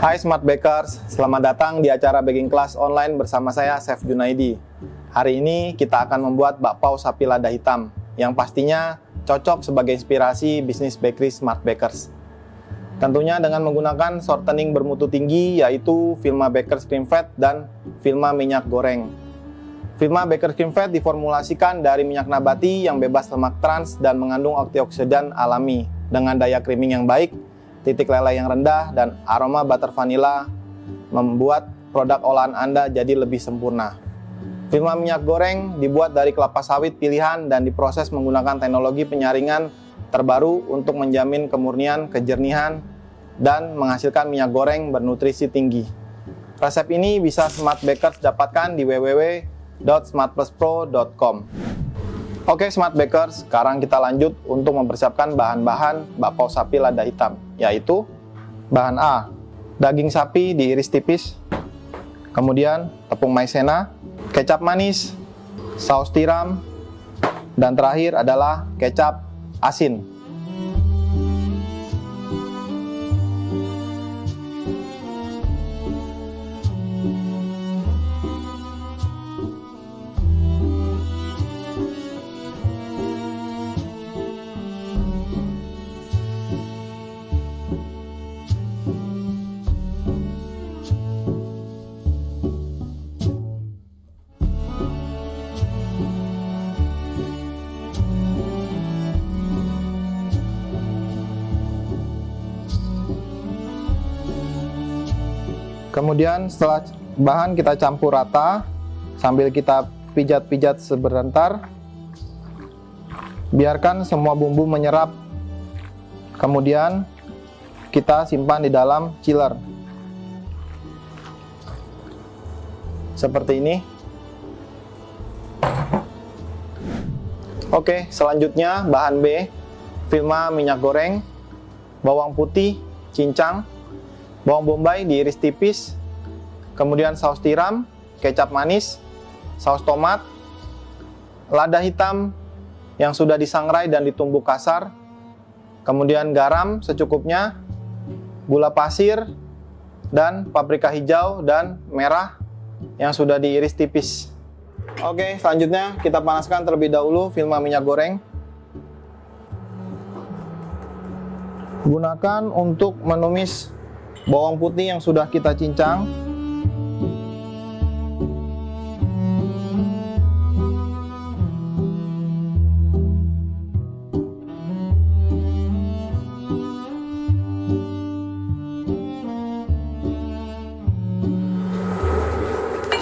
Hai Smart Bakers, selamat datang di acara baking class online bersama saya Chef Junaidi. Hari ini kita akan membuat bakpao sapi lada hitam yang pastinya cocok sebagai inspirasi bisnis bakery Smart Bakers. Tentunya dengan menggunakan shortening bermutu tinggi yaitu Vilma Bakers Cream Fat dan Vilma minyak goreng. Vilma Bakers Cream Fat diformulasikan dari minyak nabati yang bebas lemak trans dan mengandung antioksidan alami dengan daya creaming yang baik, titik leleh yang rendah, dan aroma butter vanilla membuat produk olahan Anda jadi lebih sempurna. Vilma minyak goreng dibuat dari kelapa sawit pilihan dan diproses menggunakan teknologi penyaringan terbaru untuk menjamin kemurnian, kejernihan, dan menghasilkan minyak goreng bernutrisi tinggi. Resep ini bisa Smart Bakers dapatkan di www.smartpluspro.com. Oke Smart Bakers, sekarang kita lanjut untuk mempersiapkan bahan-bahan bakpao sapi lada hitam, yaitu bahan A, daging sapi diiris tipis, kemudian tepung maizena, kecap manis, saus tiram, dan terakhir adalah kecap asin. Kemudian setelah bahan kita campur rata sambil kita pijat-pijat sebentar, biarkan semua bumbu menyerap. Kemudian kita simpan di dalam chiller seperti ini. Oke, selanjutnya bahan B, Vilma minyak goreng, bawang putih cincang, bawang bombay diiris tipis, kemudian saus tiram, kecap manis, saus tomat, lada hitam yang sudah disangrai dan ditumbuk kasar, kemudian garam secukupnya, gula pasir, dan paprika hijau dan merah yang sudah diiris tipis. Oke, selanjutnya kita panaskan terlebih dahulu Vilma minyak goreng. Gunakan untuk menumis bawang putih yang sudah kita cincang.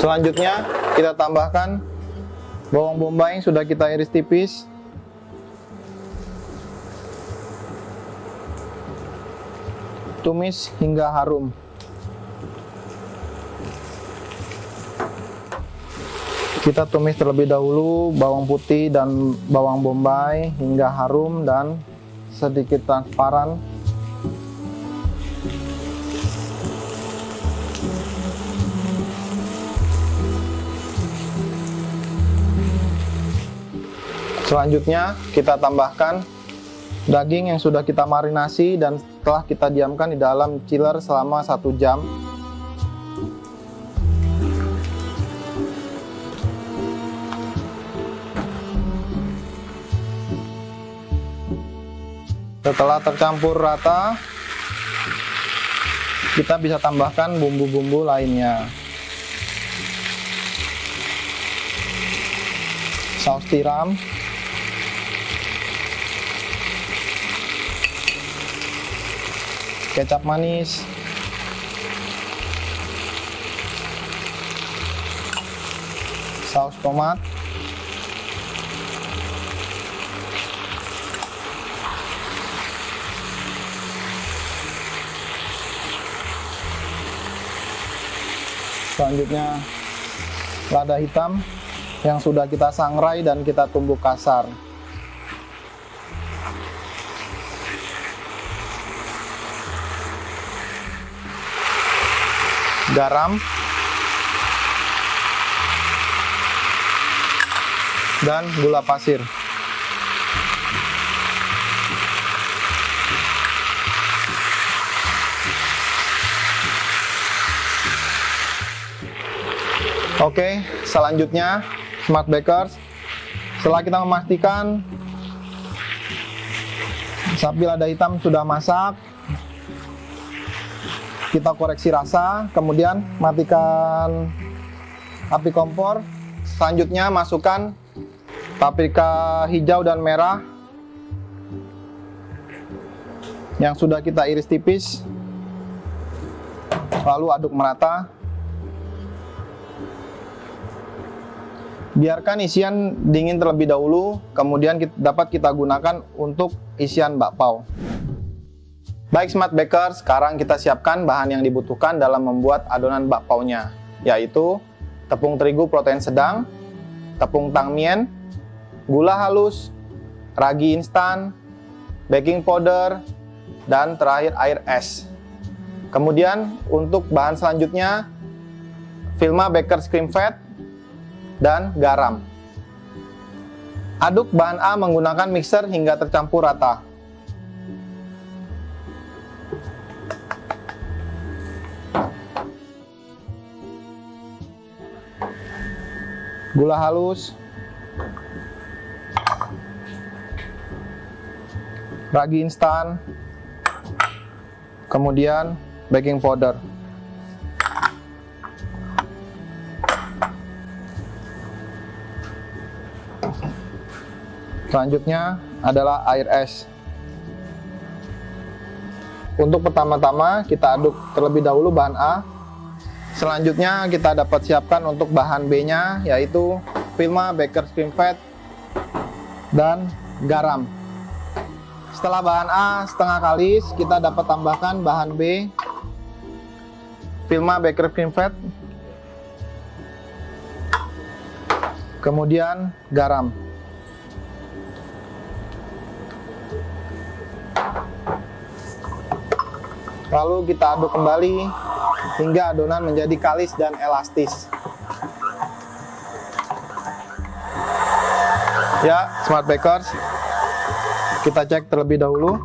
Selanjutnya kita tambahkan bawang bombay yang sudah kita iris tipis. Tumis hingga harum. Kita tumis terlebih dahulu bawang putih dan bawang bombay hingga harum dan sedikit transparan. Selanjutnya kita tambahkan daging yang sudah kita marinasi dan telah kita diamkan di dalam chiller selama 1 jam. Setelah tercampur rata, kita bisa tambahkan bumbu-bumbu lainnya. Saus tiram, kecap manis, saus tomat, selanjutnya lada hitam yang sudah kita sangrai dan kita tumbuk kasar. Garam dan gula pasir. Oke, selanjutnya Smart Bakers, setelah kita memastikan sapi lada hitam sudah masak, kita koreksi rasa, kemudian matikan api kompor. Selanjutnya masukkan paprika hijau dan merah yang sudah kita iris tipis, lalu aduk merata. Biarkan isian dingin terlebih dahulu, kemudian dapat kita gunakan untuk isian bakpao. Baik Smart Bakers, sekarang kita siapkan bahan yang dibutuhkan dalam membuat adonan bakpaonya, yaitu tepung terigu protein sedang, tepung tangmien, gula halus, ragi instan, baking powder, dan terakhir air es. Kemudian untuk bahan selanjutnya, Vilma Bakers cream fat dan garam. Aduk bahan A menggunakan mixer hingga tercampur rata. Gula halus, ragi instan, kemudian baking powder. Selanjutnya adalah air es. Untuk pertama-tama kita aduk terlebih dahulu bahan A. Selanjutnya kita dapat siapkan untuk bahan B-nya, yaitu Vilma Bakers cream fat dan garam. Setelah bahan A setengah kalis, kita dapat tambahkan bahan B, Vilma Bakers cream fat, kemudian garam. Lalu kita aduk kembali hingga adonan menjadi kalis dan elastis. Ya, Smart Bakers, kita cek terlebih dahulu.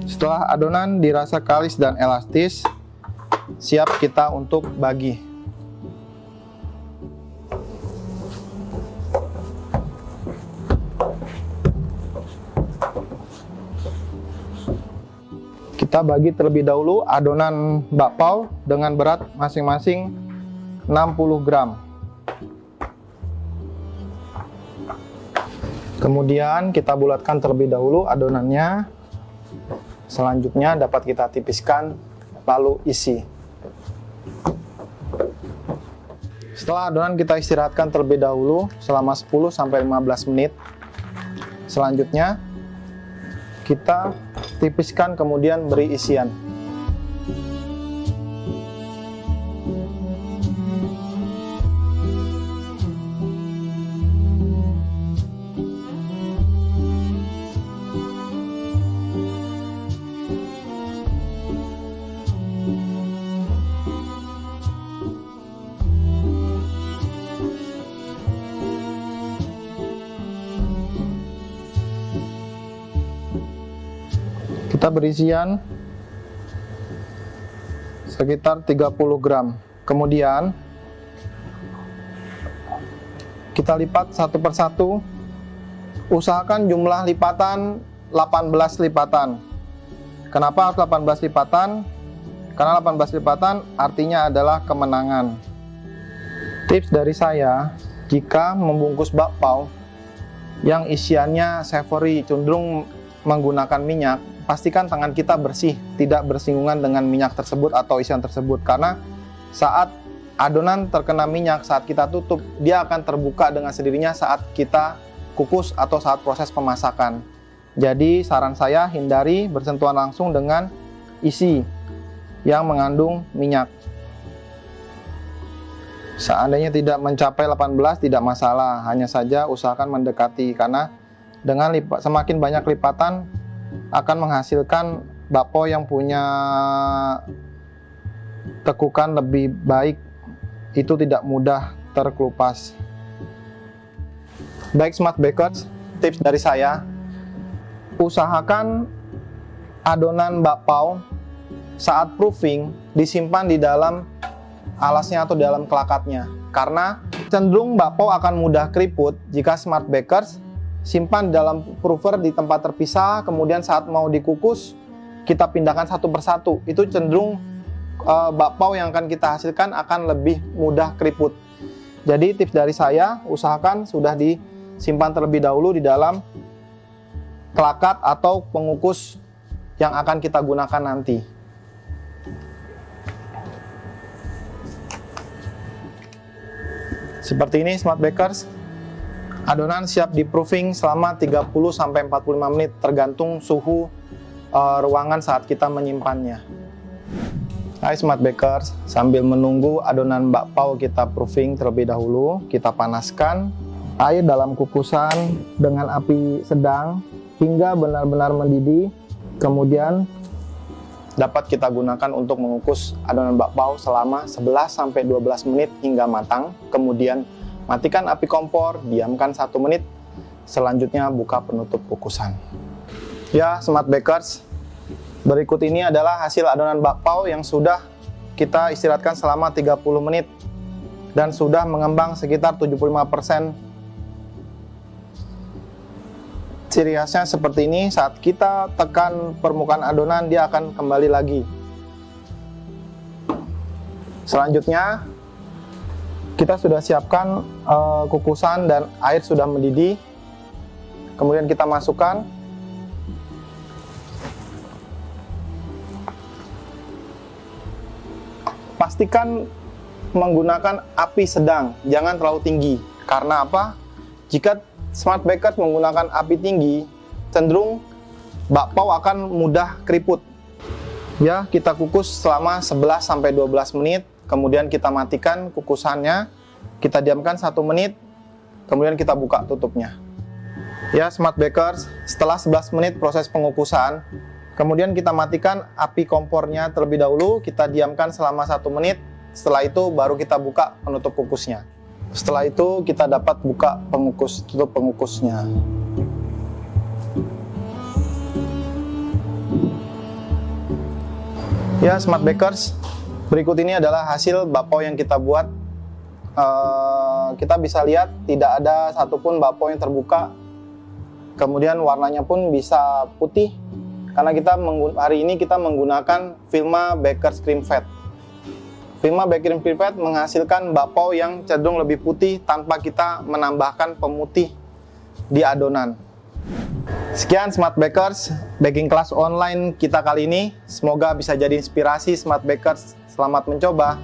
Setelah adonan dirasa kalis dan elastis, siap kita untuk bagi. Kita bagi terlebih dahulu adonan bakpao dengan berat masing-masing 60 gram. Kemudian kita bulatkan terlebih dahulu adonannya. Selanjutnya dapat kita tipiskan, lalu isi. Setelah adonan kita istirahatkan terlebih dahulu selama 10-15 menit. Selanjutnya kita tipiskan, kemudian beri isian. Kita berisian sekitar 30 gram. Kemudian kita lipat satu persatu. Usahakan jumlah lipatan 18 lipatan. Kenapa harus 18 lipatan? Karena 18 lipatan artinya adalah kemenangan. Tips dari saya, jika membungkus bakpao yang isiannya savory, cenderung menggunakan minyak, pastikan tangan kita bersih, tidak bersinggungan dengan minyak tersebut atau isian tersebut. Karena saat adonan terkena minyak, saat kita tutup, dia akan terbuka dengan sendirinya saat kita kukus atau saat proses pemasakan. Jadi saran saya, hindari bersentuhan langsung dengan isi yang mengandung minyak. Seandainya tidak mencapai 18 tidak masalah, hanya saja usahakan mendekati, karena dengan semakin banyak lipatan akan menghasilkan bakpao yang punya tekukan lebih baik, itu tidak mudah terkelupas. Baik Smart Bakers, tips dari saya, usahakan adonan bakpao saat proofing disimpan di dalam alasnya atau dalam kelakatnya, karena cenderung bakpao akan mudah keriput jika Smart Bakers simpan dalam proofer di tempat terpisah, kemudian saat mau dikukus kita pindahkan satu persatu. Itu cenderung bakpao yang akan kita hasilkan akan lebih mudah keriput. Jadi tips dari saya, usahakan sudah disimpan terlebih dahulu di dalam kelakat atau pengukus yang akan kita gunakan nanti. Seperti ini Smart Bakers. Adonan siap di proofing selama 30-45 menit tergantung suhu ruangan saat kita menyimpannya. Hai Smart Bakers, sambil menunggu adonan bakpao kita proofing terlebih dahulu, kita panaskan air dalam kukusan dengan api sedang hingga benar-benar mendidih. Kemudian dapat kita gunakan untuk mengukus adonan bakpao selama 11-12 menit hingga matang. Kemudian matikan api kompor, diamkan 1 menit. Selanjutnya buka penutup kukusan. Ya Smart Bakers, berikut ini adalah hasil adonan bakpao yang sudah kita istirahatkan selama 30 menit dan sudah mengembang sekitar 75%. Ciri khasnya seperti ini, saat kita tekan permukaan adonan dia akan kembali lagi. Selanjutnya kita sudah siapkan kukusan dan air sudah mendidih. Kemudian kita masukkan. Pastikan menggunakan api sedang, jangan terlalu tinggi. Karena apa? Jika Smart Bakers menggunakan api tinggi, cenderung bakpao akan mudah keriput. Ya, kita kukus selama 11-12 menit, kemudian kita matikan kukusannya, kita diamkan 1 menit, kemudian kita buka tutupnya. Ya, Smart Bakers, setelah 11 menit proses pengukusan, kemudian kita matikan api kompornya terlebih dahulu, kita diamkan selama 1 menit, setelah itu baru kita buka penutup kukusnya. Setelah itu kita dapat buka tutup pengukusnya. Ya Smart Bakers, berikut ini adalah hasil bakpao yang kita buat. Kita bisa lihat tidak ada satupun bakpao yang terbuka. Kemudian warnanya pun bisa putih karena hari ini kita menggunakan Vilma Bakers Cream Fat. Vilma Bakers Cream Fat menghasilkan bakpao yang cenderung lebih putih tanpa kita menambahkan pemutih di adonan. Sekian Smart Bakers, baking class online kita kali ini. Semoga bisa jadi inspirasi Smart Bakers. Selamat mencoba.